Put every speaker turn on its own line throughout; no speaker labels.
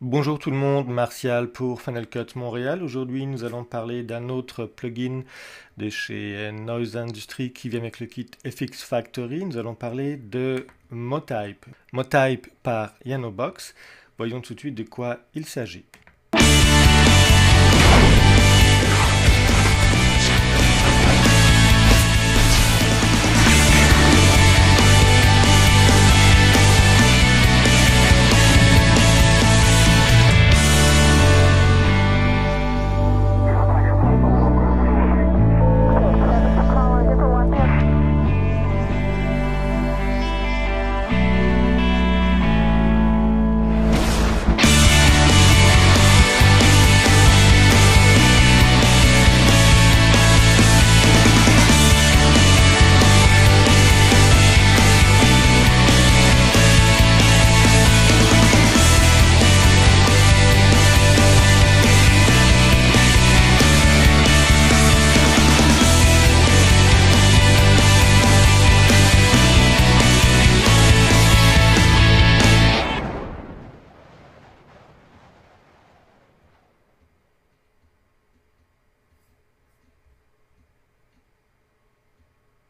Bonjour tout le monde, Martial pour Final Cut Montréal. Aujourd'hui, nous allons parler d'un autre plugin de chez Noise Industry qui vient avec le kit FX Factory. Nous allons parler de Motype. Motype par Yanobox. Voyons tout de suite de quoi il s'agit.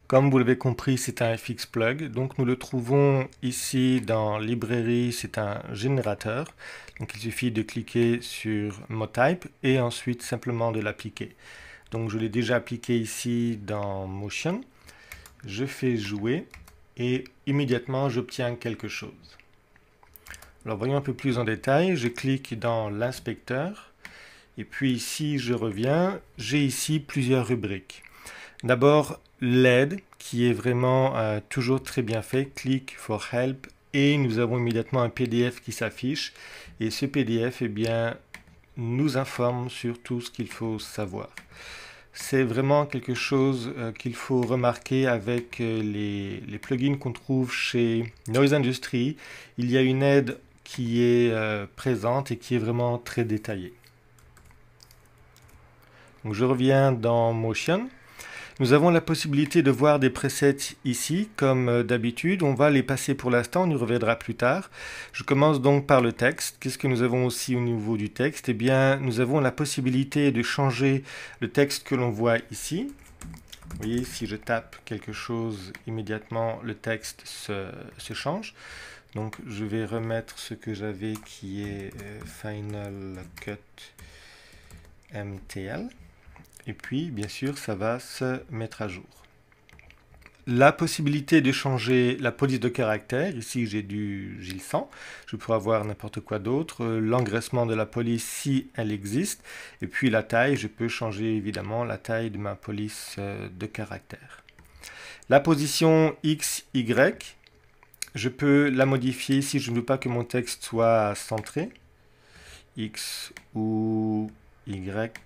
Comme vous l'avez compris, c'est un FX plug, donc nous le trouvons ici dans librairie, c'est un générateur. Donc il suffit de cliquer sur Motype et ensuite simplement de l'appliquer. Donc je l'ai déjà appliqué ici dans Motion. Je fais jouer et immédiatement j'obtiens quelque chose. Alors voyons un peu plus en détail, je clique dans l'inspecteur et puis ici je reviens, j'ai ici plusieurs rubriques. D'abord, l'aide, qui est vraiment toujours très bien fait. Click for help. Et nous avons immédiatement un PDF qui s'affiche. Et ce PDF, eh bien, nous informe sur tout ce qu'il faut savoir. C'est vraiment quelque chose qu'il faut remarquer avec les plugins qu'on trouve chez Noise Industry. Il y a une aide qui est présente et qui est vraiment très détaillée. Donc, je reviens dans Motion. Nous avons la possibilité de voir des presets ici, comme d'habitude. On va les passer pour l'instant, on y reviendra plus tard. Je commence donc par le texte. Qu'est-ce que nous avons aussi au niveau du texte? Eh bien, nous avons la possibilité de changer le texte que l'on voit ici. Vous voyez, si je tape quelque chose, immédiatement le texte se change. Donc, je vais remettre ce que j'avais qui est Final Cut MTL. Et puis, bien sûr, ça va se mettre à jour. La possibilité de changer la police de caractère, ici j'ai du Gil 100, je pourrais avoir n'importe quoi d'autre, l'engraissement de la police si elle existe, et puis la taille, je peux changer évidemment la taille de ma police de caractère. La position X, Y, je peux la modifier si je ne veux pas que mon texte soit centré, X ou Y,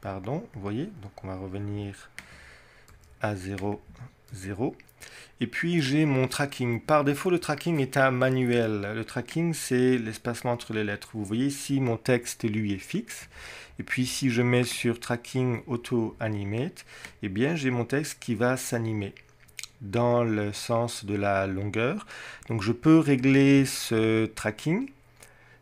pardon, vous voyez, donc on va revenir à 0, 0. Et puis j'ai mon tracking. Par défaut, le tracking est un manuel. Le tracking, c'est l'espacement entre les lettres. Vous voyez ici, mon texte, lui, est fixe. Et puis si je mets sur tracking auto animate, eh bien j'ai mon texte qui va s'animer dans le sens de la longueur. Donc je peux régler ce tracking.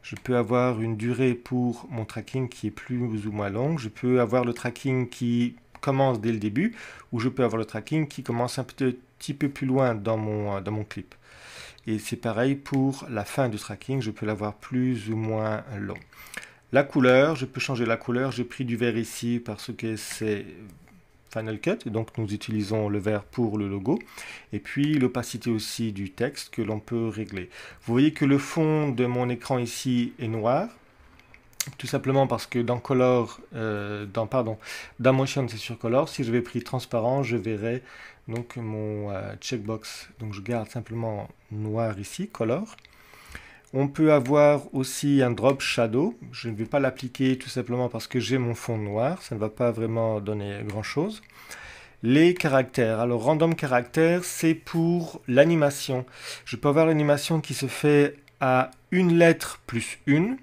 Je peux avoir une durée pour mon tracking qui est plus ou moins longue. Je peux avoir le tracking qui commence dès le début, ou je peux avoir le tracking qui commence un petit peu plus loin dans mon clip. Et c'est pareil pour la fin du tracking, je peux l'avoir plus ou moins long. La couleur, je peux changer la couleur. J'ai pris du vert ici parce que c'est Final Cut, et donc nous utilisons le vert pour le logo, et puis l'opacité aussi du texte que l'on peut régler. Vous voyez que le fond de mon écran ici est noir, tout simplement parce que dans Color, dans Motion c'est sur Color. Si je vais pris transparent, je verrai donc mon checkbox, donc je garde simplement noir ici, Color. On peut avoir aussi un drop shadow. Je ne vais pas l'appliquer tout simplement parce que j'ai mon fond noir. Ça ne va pas vraiment donner grand chose. Les caractères. Alors, random caractère, c'est pour l'animation. Je peux avoir l'animation qui se fait à une lettre plus une.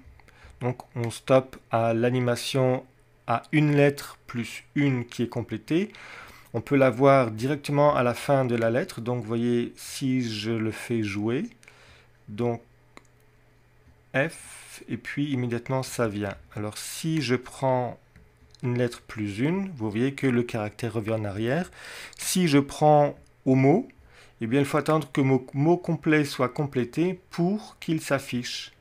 Donc, on stoppe à l'animation à une lettre plus une qui est complétée. On peut l'avoir directement à la fin de la lettre. Donc, vous voyez, si je le fais jouer, donc F, et puis immédiatement ça vient. Alors si je prends une lettre plus une, vous voyez que le caractère revient en arrière. Si je prends au mot, eh bien il faut attendre que mon mot complet soit complété pour qu'il s'affiche.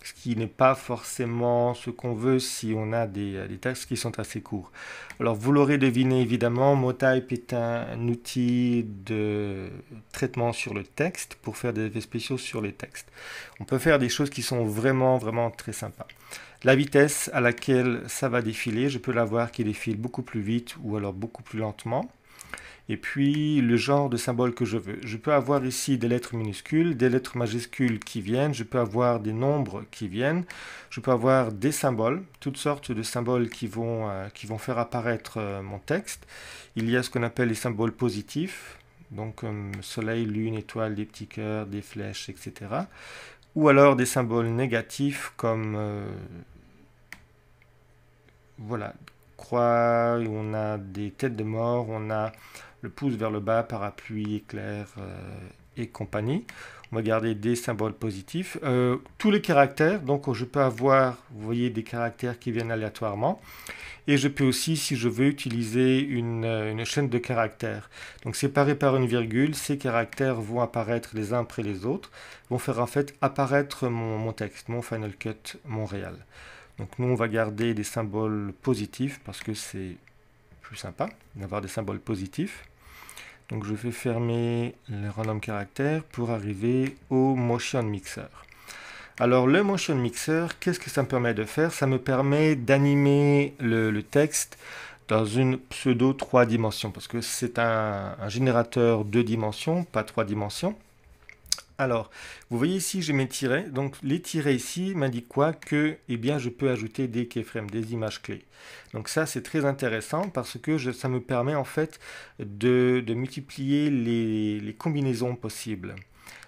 Ce qui n'est pas forcément ce qu'on veut si on a des textes qui sont assez courts. Alors vous l'aurez deviné évidemment, MoType est un outil de traitement sur le texte pour faire des effets spéciaux sur les textes. On peut faire des choses qui sont vraiment très sympas. La vitesse à laquelle ça va défiler, je peux la voir qui défile beaucoup plus vite ou alors beaucoup plus lentement. Et puis le genre de symbole que je veux. Je peux avoir ici des lettres minuscules, des lettres majuscules qui viennent, je peux avoir des nombres qui viennent, je peux avoir des symboles, toutes sortes de symboles qui vont faire apparaître mon texte. Il y a ce qu'on appelle les symboles positifs, donc comme soleil, lune, étoile, des petits cœurs, des flèches, etc. Ou alors des symboles négatifs comme voilà, croix, on a des têtes de mort, on a le pouce vers le bas, parapluie, éclair et compagnie. On va garder des symboles positifs. Tous les caractères, donc je peux avoir, vous voyez, des caractères qui viennent aléatoirement. Et je peux aussi, si je veux, utiliser une chaîne de caractères. Donc séparés par une virgule, ces caractères vont apparaître les uns après les autres, vont faire en fait apparaître mon texte, mon Final Cut Montréal. Donc nous, on va garder des symboles positifs parce que c'est plus sympa d'avoir des symboles positifs. Donc je vais fermer le random caractère pour arriver au motion mixer. Alors le motion mixer, qu'est-ce que ça me permet de faire? Ça me permet d'animer le texte dans une pseudo 3 dimensions parce que c'est un générateur 2 dimensions, pas 3 dimensions. Alors, vous voyez ici, j'ai mes tirets. Donc, les tirets ici m'indiquent quoi? Que, eh bien, je peux ajouter des keyframes, des images clés. Donc ça, c'est très intéressant parce que ça me permet en fait de multiplier les combinaisons possibles.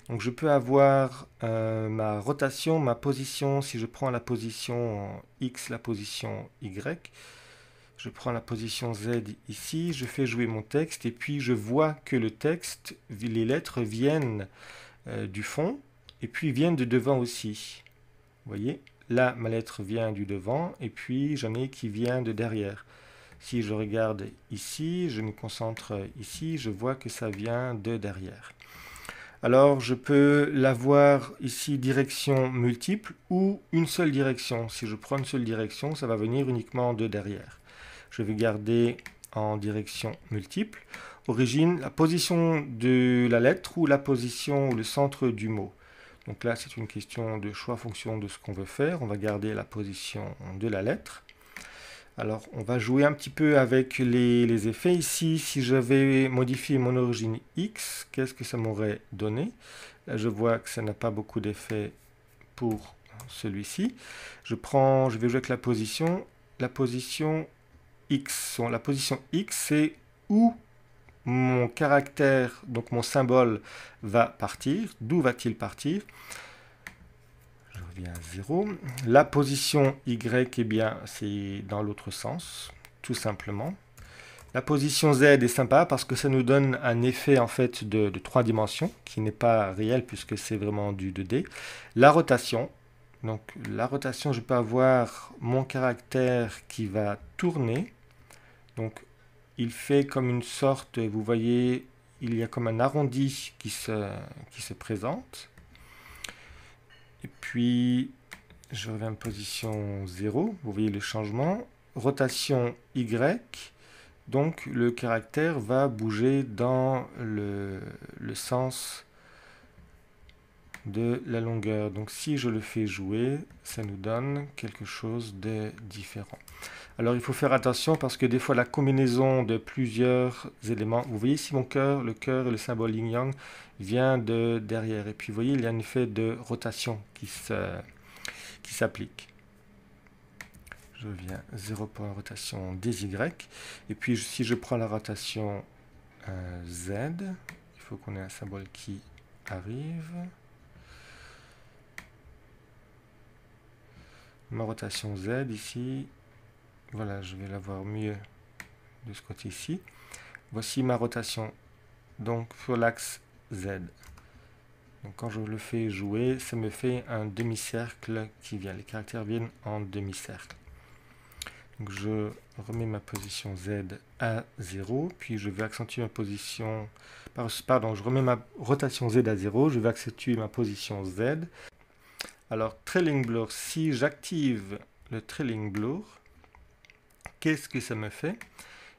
Donc, je peux avoir ma rotation, ma position. Si je prends la position X, la position Y, je prends la position Z ici, je fais jouer mon texte et puis je vois que le texte, les lettres viennent du fond et puis viennent de devant aussi. Vous voyez, là ma lettre vient du devant et puis j'en ai qui vient de derrière. Si je regarde ici, je me concentre ici, je vois que ça vient de derrière. Alors je peux l'avoir ici direction multiple ou une seule direction. Si je prends une seule direction, ça va venir uniquement de derrière. Je vais garder en direction multiple. Origine, la position de la lettre ou la position ou le centre du mot. Donc là, c'est une question de choix en fonction de ce qu'on veut faire. On va garder la position de la lettre. Alors, on va jouer un petit peu avec les effets ici. Si j'avais modifié mon origine X, qu'est-ce que ça m'aurait donné? Là, je vois que ça n'a pas beaucoup d'effets pour celui-ci. Je vais jouer avec la position X. La position X, c'est où mon caractère, donc mon symbole, va partir. D'où va-t-il partir? Je reviens à 0. La position Y, eh bien, c'est dans l'autre sens, tout simplement. La position Z est sympa parce que ça nous donne un effet en fait de 3 dimensions qui n'est pas réel puisque c'est vraiment du 2D. La rotation. Donc la rotation, je peux avoir mon caractère qui va tourner. Donc il fait comme une sorte, vous voyez, il y a comme un arrondi qui se présente. Et puis, je reviens en position 0, vous voyez le changement. Rotation Y, donc le caractère va bouger dans le sens de la longueur. Donc si je le fais jouer, ça nous donne quelque chose de différent. Alors il faut faire attention parce que des fois la combinaison de plusieurs éléments, vous voyez ici mon cœur, le cœur et le symbole yin-yang vient de derrière. Et puis vous voyez il y a un effet de rotation qui s'applique. Je viens 0 pour la rotation des Y. Et puis si je prends la rotation Z, il faut qu'on ait un symbole qui arrive. Ma rotation Z ici, voilà, je vais la voir mieux de ce côté-ci. Voici ma rotation, donc sur l'axe Z. Donc quand je le fais jouer, ça me fait un demi-cercle qui vient. Les caractères viennent en demi-cercle. Donc je remets ma position Z à 0, puis je vais accentuer ma position... Pardon, je remets ma rotation Z à 0, je vais accentuer ma position Z. Alors, trailing blur, si j'active le trailing blur, qu'est-ce que ça me fait?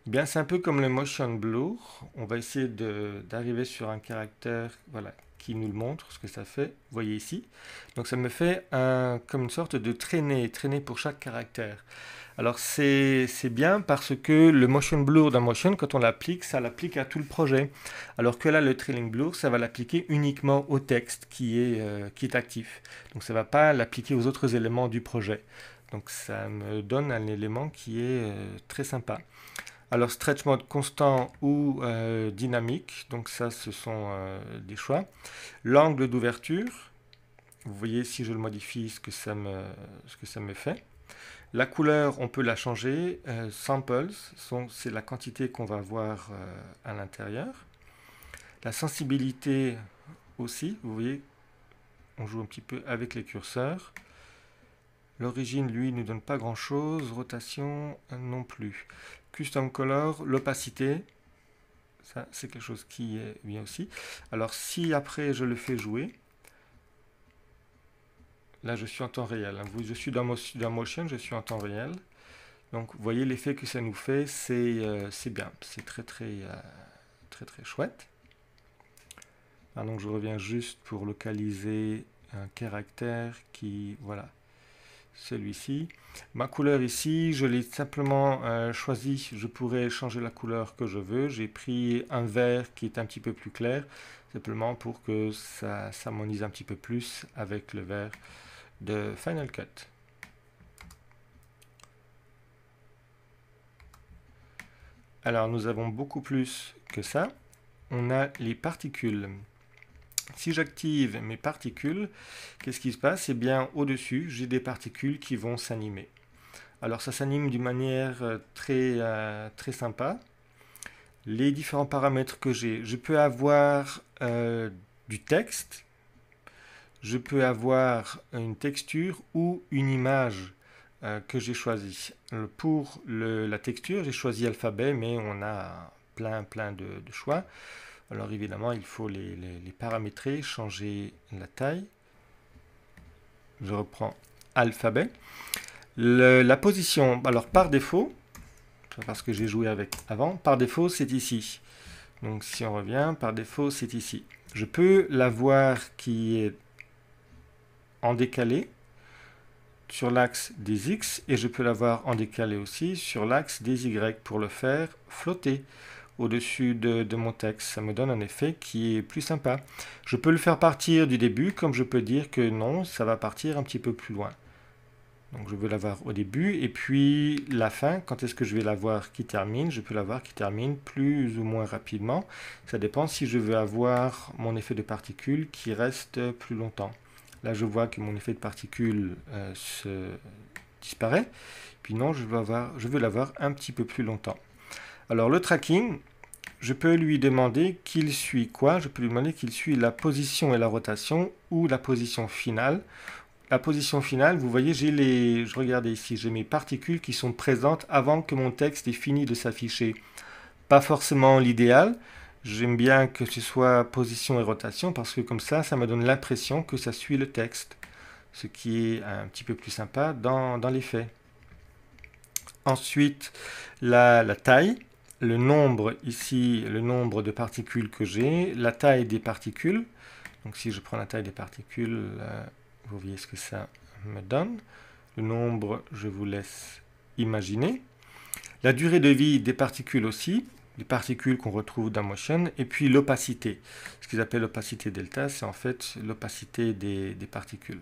Eh bien, c'est un peu comme le motion blur. On va essayer d'arriver sur un caractère, voilà, qui nous le montre, ce que ça fait. Vous voyez ici. Donc, ça me fait comme une sorte de traînée pour chaque caractère. Alors, c'est bien parce que le motion blur d'un motion, quand on l'applique, ça l'applique à tout le projet. Alors que là, le trailing blur, ça va l'appliquer uniquement au texte qui est actif. Donc, ça ne va pas l'appliquer aux autres éléments du projet. Donc, ça me donne un élément qui est très sympa. Alors, stretch mode constant ou dynamique, donc ça, ce sont des choix. L'angle d'ouverture, vous voyez si je le modifie ce que ça me fait. La couleur, on peut la changer. Samples, c'est la quantité qu'on va voir à l'intérieur. La sensibilité aussi, vous voyez, on joue un petit peu avec les curseurs. L'origine, lui, ne nous donne pas grand-chose. Rotation, non plus. Custom color, l'opacité, ça c'est quelque chose qui est bien aussi. Alors si après je le fais jouer, là je suis en temps réel. Hein. Je suis dans Motion, je suis en temps réel. Donc vous voyez l'effet que ça nous fait, c'est bien, c'est très chouette. Ah, donc je reviens juste pour localiser un caractère qui, voilà, celui-ci. Ma couleur ici, je l'ai simplement choisi, je pourrais changer la couleur que je veux. J'ai pris un vert qui est un petit peu plus clair, simplement pour que ça s'harmonise un petit peu plus avec le vert de Final Cut. Alors nous avons beaucoup plus que ça. On a les particules. Si j'active mes particules, qu'est-ce qui se passe? Eh bien, au-dessus, j'ai des particules qui vont s'animer. Alors, ça s'anime d'une manière très sympa. Les différents paramètres que j'ai, je peux avoir du texte, je peux avoir une texture ou une image que j'ai choisie. Pour la texture, j'ai choisi alphabet, mais on a plein de choix. Alors évidemment, il faut les paramétrer, changer la taille. Je reprends alphabet. La position, alors par défaut, parce que j'ai joué avec avant, par défaut c'est ici. Donc si on revient, par défaut c'est ici. Je peux l'avoir qui est en décalé sur l'axe des X et je peux l'avoir en décalé aussi sur l'axe des Y pour le faire flotter au-dessus de mon texte. Ça me donne un effet qui est plus sympa. Je peux le faire partir du début, comme je peux dire que non, ça va partir un petit peu plus loin. Donc je veux l'avoir au début, et puis la fin, quand est-ce que je vais l'avoir qui termine? Je peux l'avoir qui termine plus ou moins rapidement. Ça dépend si je veux avoir mon effet de particules qui reste plus longtemps. Là je vois que mon effet de particules disparaît. Puis non, je veux l'avoir un petit peu plus longtemps. Alors le tracking, je peux lui demander qu'il suit quoi? Je peux lui demander qu'il suit la position et la rotation ou la position finale. La position finale, vous voyez, je regardais ici, j'ai mes particules qui sont présentes avant que mon texte ait fini de s'afficher. Pas forcément l'idéal. J'aime bien que ce soit position et rotation parce que comme ça me donne l'impression que ça suit le texte. Ce qui est un petit peu plus sympa dans les faits. Ensuite, la taille. Le nombre ici, le nombre de particules que j'ai, la taille des particules. Donc si je prends la taille des particules, vous voyez ce que ça me donne. Le nombre, je vous laisse imaginer. La durée de vie des particules aussi, les particules qu'on retrouve dans Motion, et puis l'opacité. Ce qu'ils appellent l'opacité delta, c'est en fait l'opacité des particules.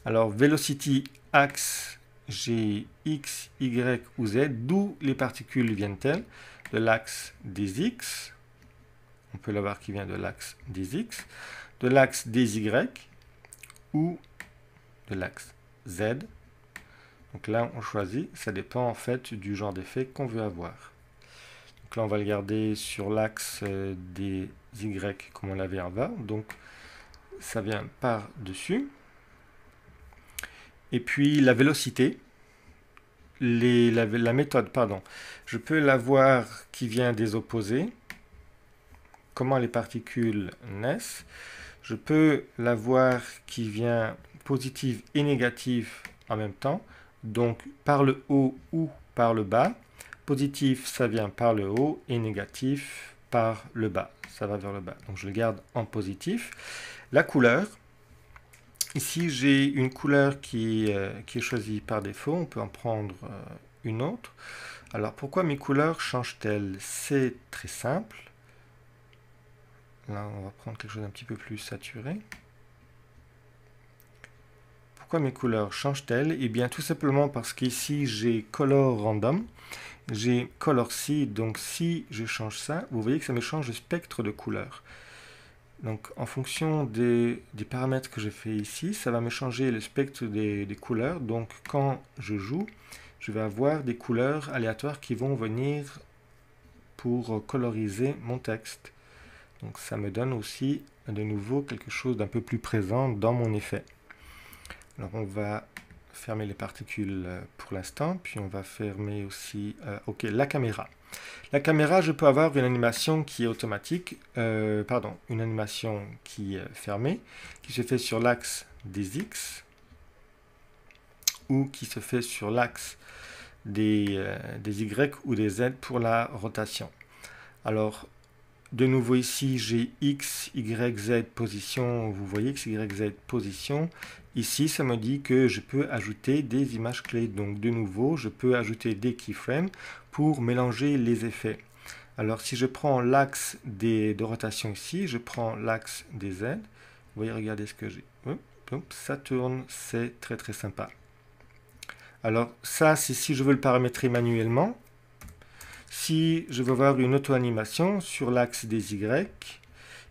Alors, velocity axe, j'ai X, Y ou Z, d'où les particules viennent-elles? De l'axe des X, on peut l'avoir qui vient de l'axe des X, de l'axe des Y ou de l'axe Z. Donc là, on choisit, ça dépend en fait du genre d'effet qu'on veut avoir. Donc là, on va le garder sur l'axe des Y comme on l'avait avant. Donc, ça vient par-dessus. Et puis, la vélocité, la méthode, pardon. Je peux l'avoir qui vient des opposés. Comment les particules naissent. Je peux l'avoir qui vient positive et négative en même temps. Donc, par le haut ou par le bas. Positif, ça vient par le haut, et négatif par le bas. Ça va vers le bas. Donc je le garde en positif. La couleur. Ici, j'ai une couleur qui est choisie par défaut. On peut en prendre une autre. Alors, pourquoi mes couleurs changent-elles? C'est très simple. Là, on va prendre quelque chose d'un petit peu plus saturé. Pourquoi mes couleurs changent-elles? Eh bien, tout simplement parce qu'ici, j'ai Color Random. J'ai Color Seed, donc si je change ça, vous voyez que ça me change le spectre de couleurs. Donc en fonction des paramètres que j'ai fait ici, ça va me changer le spectre des couleurs. Donc quand je joue, je vais avoir des couleurs aléatoires qui vont venir pour coloriser mon texte. Donc ça me donne aussi de nouveau quelque chose d'un peu plus présent dans mon effet. Alors on va fermer les particules pour l'instant, puis on va fermer aussi ok, la caméra. La caméra, je peux avoir une animation qui est automatique, une animation qui est fermée, qui se fait sur l'axe des X, ou qui se fait sur l'axe des Y ou des Z pour la rotation. Alors, de nouveau ici, j'ai X, Y, Z position, vous voyez X, Y, Z position. Ici, ça me dit que je peux ajouter des images clés. Donc, de nouveau, je peux ajouter des keyframes pour mélanger les effets. Alors, si je prends l'axe de rotation ici, je prends l'axe des Z. Vous voyez, regardez ce que j'ai. Ça tourne, c'est très très sympa. Alors, ça, c'est si je veux le paramétrer manuellement. Si je veux avoir une auto-animation sur l'axe des Y,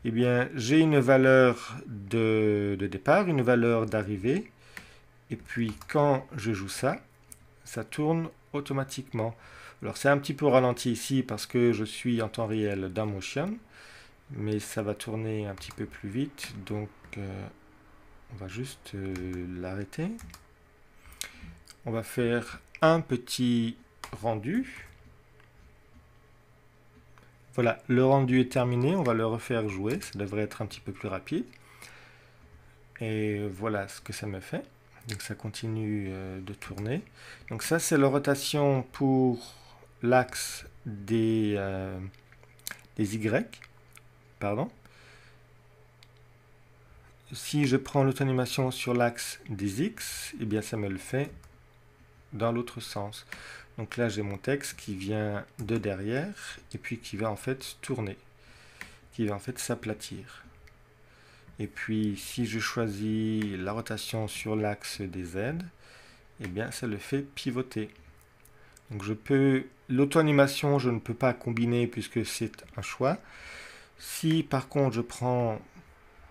eh bien, j'ai une valeur de départ, une valeur d'arrivée, et puis quand je joue ça, ça tourne automatiquement. Alors, c'est un petit peu ralenti ici parce que je suis en temps réel dans Motion, mais ça va tourner un petit peu plus vite, donc on va juste l'arrêter. On va faire un petit rendu. Voilà, le rendu est terminé, on va le refaire jouer, ça devrait être un petit peu plus rapide. Et voilà ce que ça me fait. Donc ça continue de tourner. Donc ça c'est la rotation pour l'axe des Y. Pardon. Si je prends l'auto-animation sur l'axe des X, eh bien ça me le fait dans l'autre sens. Donc là, j'ai mon texte qui vient de derrière et puis qui va en fait tourner, qui va en fait s'aplatir. Et puis, si je choisis la rotation sur l'axe des Z, eh bien, ça le fait pivoter. Donc je peux, l'auto-animation, je ne peux pas combiner puisque c'est un choix. Si par contre, je prends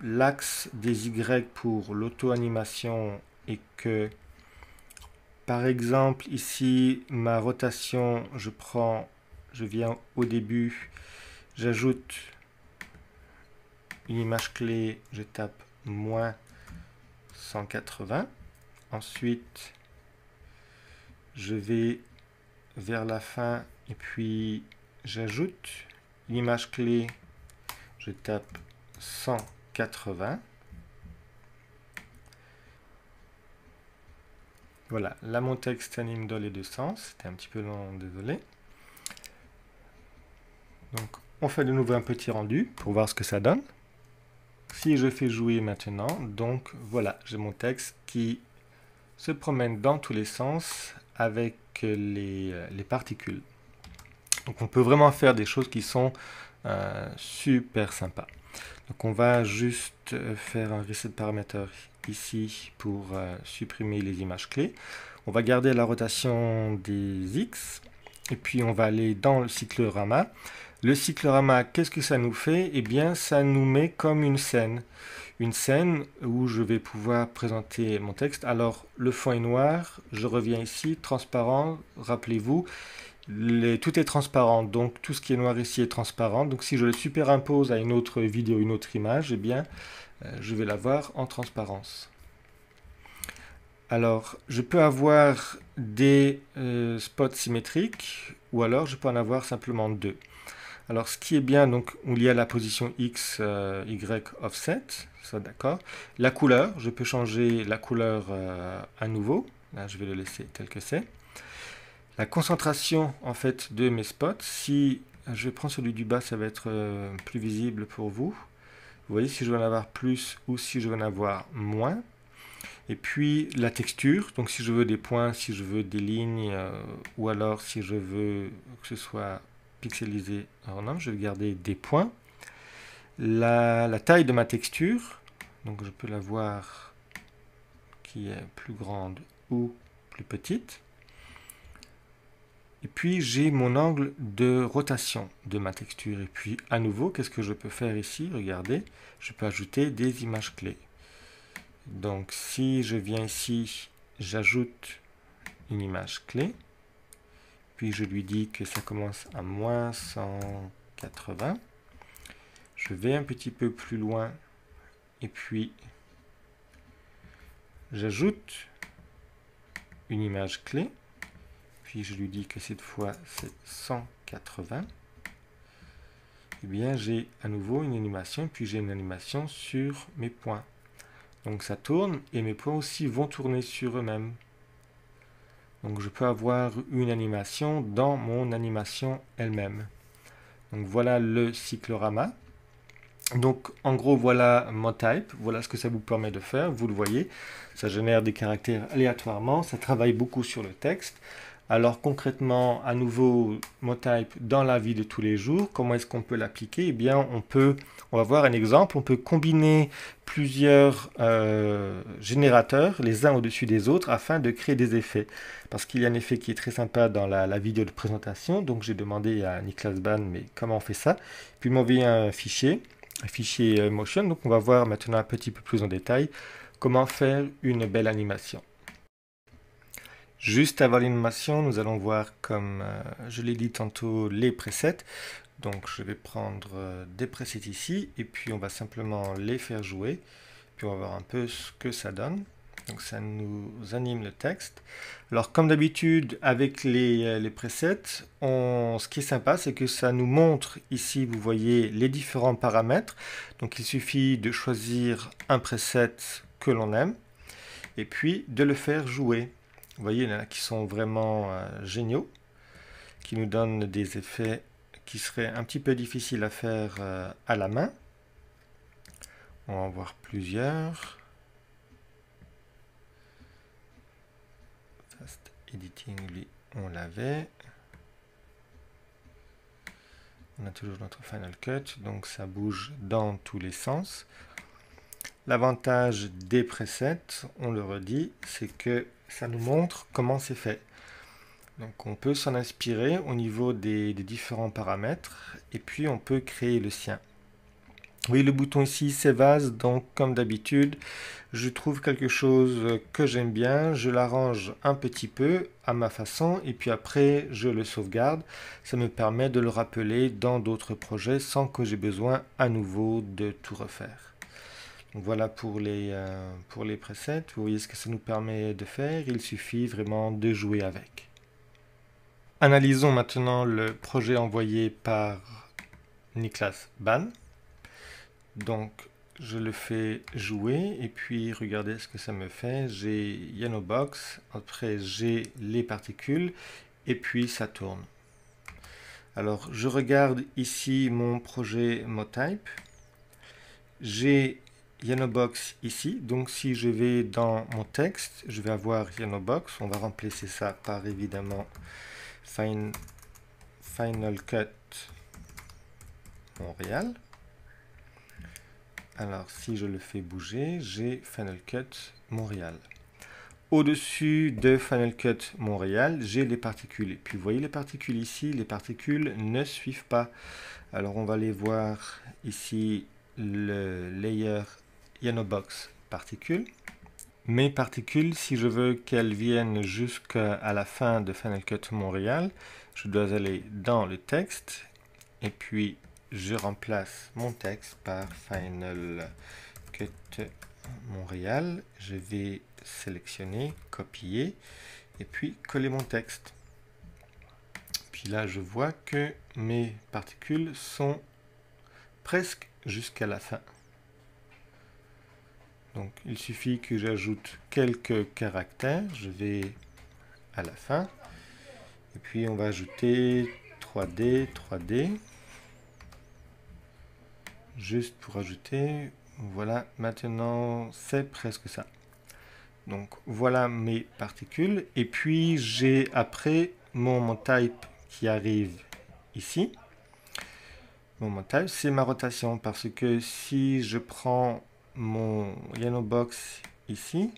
l'axe des Y pour l'auto-animation et que par exemple, ici, ma rotation, je viens au début, j'ajoute une image clé, je tape moins 180. Ensuite, je vais vers la fin et puis j'ajoute une image clé, je tape 180. Voilà, là mon texte s'anime dans les deux sens. C'était un petit peu long, désolé. Donc, on fait de nouveau un petit rendu pour voir ce que ça donne. Si je fais jouer maintenant, donc voilà, j'ai mon texte qui se promène dans tous les sens avec les particules. Donc, on peut vraiment faire des choses qui sont super sympas. Donc, on va juste faire un reset paramètre ici pour supprimer les images clés. On va garder la rotation des X et puis on va aller dans le cyclorama. Le cyclorama, qu'est-ce que ça nous fait? Eh bien, ça nous met comme une scène où je vais pouvoir présenter mon texte. Alors, le fond est noir, je reviens ici, transparent, rappelez-vous, tout est transparent, donc tout ce qui est noir ici est transparent. Donc si je le supérimpose à une autre vidéo, une autre image, eh bien, je vais l'avoir en transparence. Alors, je peux avoir des spots symétriques, ou alors je peux en avoir simplement deux. Alors, ce qui est bien, donc, il y a la position X, Y offset, ça d'accord. La couleur, je peux changer la couleur à nouveau. Là, je vais le laisser tel que c'est. La concentration, en fait, de mes spots, si je prends celui du bas, ça va être plus visible pour vous. Vous voyez si je veux en avoir plus ou si je veux en avoir moins. Et puis la texture, donc si je veux des points, si je veux des lignes, ou alors si je veux que ce soit pixelisé, alors non, je vais garder des points. La taille de ma texture, donc je peux la voir qui est plus grande ou plus petite. Et puis j'ai mon angle de rotation de ma texture. Et puis à nouveau, qu'est-ce que je peux faire ici? Regardez, je peux ajouter des images clés. Donc si je viens ici, j'ajoute une image clé, puis je lui dis que ça commence à moins 180. Je vais un petit peu plus loin et puis j'ajoute une image clé, puis je lui dis que cette fois c'est 180. Et bien j'ai à nouveau une animation, puis j'ai une animation sur mes points. Donc ça tourne et mes points aussi vont tourner sur eux-mêmes. Donc je peux avoir une animation dans mon animation elle-même. Donc voilà le cyclorama. Donc en gros voilà MoType, voilà ce que ça vous permet de faire, vous le voyez, ça génère des caractères aléatoirement, ça travaille beaucoup sur le texte. Alors concrètement, à nouveau, MoType dans la vie de tous les jours, comment est-ce qu'on peut l'appliquer? Eh bien, on va voir un exemple, on peut combiner plusieurs générateurs, les uns au-dessus des autres, afin de créer des effets. Parce qu'il y a un effet qui est très sympa dans la vidéo de présentation, donc j'ai demandé à Niklas Ban, mais comment on fait ça? Puis il m'a envoyé un fichier Motion, donc on va voir maintenant un petit peu plus en détail comment faire une belle animation. Juste avant l'animation, nous allons voir, comme je l'ai dit tantôt, les presets. Donc je vais prendre des presets ici, et puis on va simplement les faire jouer. Puis on va voir un peu ce que ça donne. Donc ça nous anime le texte. Alors comme d'habitude avec les presets, ce qui est sympa c'est que ça nous montre ici, vous voyez les différents paramètres. Donc il suffit de choisir un preset que l'on aime et puis de le faire jouer. Vous voyez, il y en a qui sont vraiment géniaux, qui nous donnent des effets qui seraient un petit peu difficiles à faire à la main. On va en voir plusieurs. Fast Editing, lui, on l'avait. On a toujours notre Final Cut, donc ça bouge dans tous les sens. L'avantage des presets, on le redit, c'est que ça nous montre comment c'est fait. Donc on peut s'en inspirer au niveau des différents paramètres et puis on peut créer le sien. Oui, le bouton ici, c'est vase, donc comme d'habitude, je trouve quelque chose que j'aime bien, je l'arrange un petit peu à ma façon et puis après je le sauvegarde. Ça me permet de le rappeler dans d'autres projets sans que j'ai besoin à nouveau de tout refaire. Donc voilà pour les presets, vous voyez ce que ça nous permet de faire, il suffit vraiment de jouer avec. Analysons maintenant le projet envoyé par Niklas Ban. Donc je le fais jouer et puis regardez ce que ça me fait. J'ai YanoBox, après j'ai les particules et puis ça tourne. Alors je regarde ici mon projet MoType. J'ai YanoBox ici, donc si je vais dans mon texte, je vais avoir YanoBox. On va remplacer ça par évidemment Final Cut Montréal. Alors si je le fais bouger, j'ai Final Cut Montréal. Au-dessus de Final Cut Montréal, j'ai les particules. Et puis vous voyez les particules ici, les particules ne suivent pas. Alors on va les voir ici, le layer YanoBox particules. mes particules, si je veux qu'elles viennent jusqu'à la fin de Final Cut Montréal, je dois aller dans le texte et puis je remplace mon texte par Final Cut Montréal. Je vais sélectionner, copier et puis coller mon texte. Puis là, je vois que mes particules sont presque jusqu'à la fin. Donc, il suffit que j'ajoute quelques caractères. Je vais à la fin. Et puis, on va ajouter 3D, 3D. Juste pour ajouter. Voilà, maintenant, c'est presque ça. Donc, voilà mes particules. Et puis, j'ai après mon type qui arrive ici. Mon type, c'est ma rotation. Parce que si je prends mon YanoBox ici,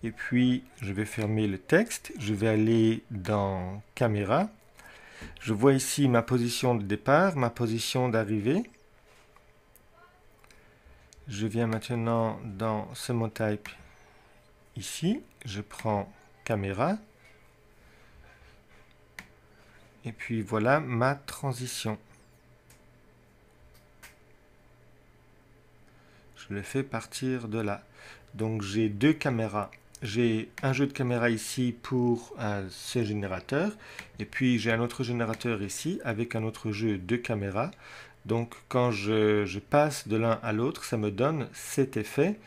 et puis je vais fermer le texte, je vais aller dans caméra, je vois ici ma position de départ, ma position d'arrivée, je viens maintenant dans ce mot type ici, je prends caméra, et puis voilà ma transition. Je le fais partir de là. Donc j'ai deux caméras. J'ai un jeu de caméra ici pour ce générateur. Et puis j'ai un autre générateur ici avec un autre jeu de caméras. Donc quand je passe de l'un à l'autre, ça me donne cet effet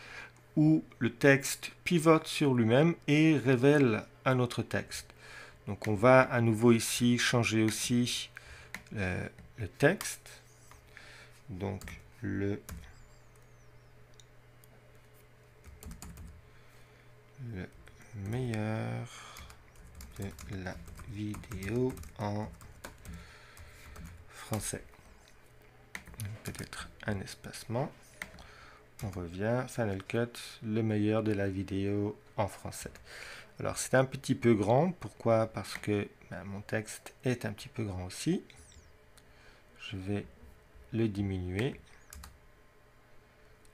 où le texte pivote sur lui-même et révèle un autre texte. Donc on va à nouveau ici changer aussi le texte. Donc le meilleur de la vidéo en français. Peut-être un espacement. On revient, Final Cut, le meilleur de la vidéo en français. Alors c'est un petit peu grand, pourquoi? Parce que mon texte est un petit peu grand aussi. Je vais le diminuer.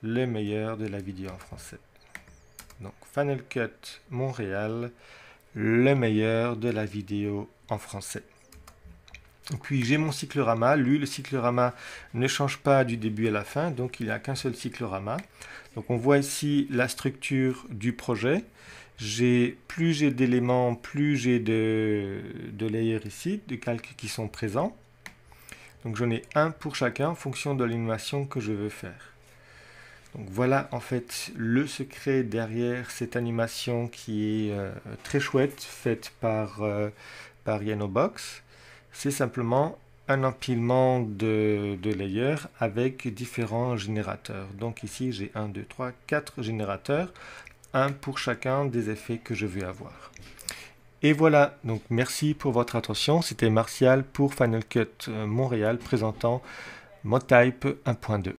Le meilleur de la vidéo en français. Donc Final Cut Montréal, le meilleur de la vidéo en français. Et puis j'ai mon cyclorama. Lui, le cyclorama ne change pas du début à la fin, donc il n'y a qu'un seul cyclorama. Donc on voit ici la structure du projet. Plus j'ai d'éléments, plus j'ai de layers ici, de calques qui sont présents. Donc j'en ai un pour chacun en fonction de l'animation que je veux faire. Donc voilà en fait le secret derrière cette animation qui est très chouette, faite par YanoBox. C'est simplement un empilement de layers avec différents générateurs. Donc ici j'ai 1, 2, 3, 4 générateurs, un pour chacun des effets que je veux avoir. Et voilà, donc merci pour votre attention. C'était Martial pour Final Cut Montréal présentant ModType 1.2.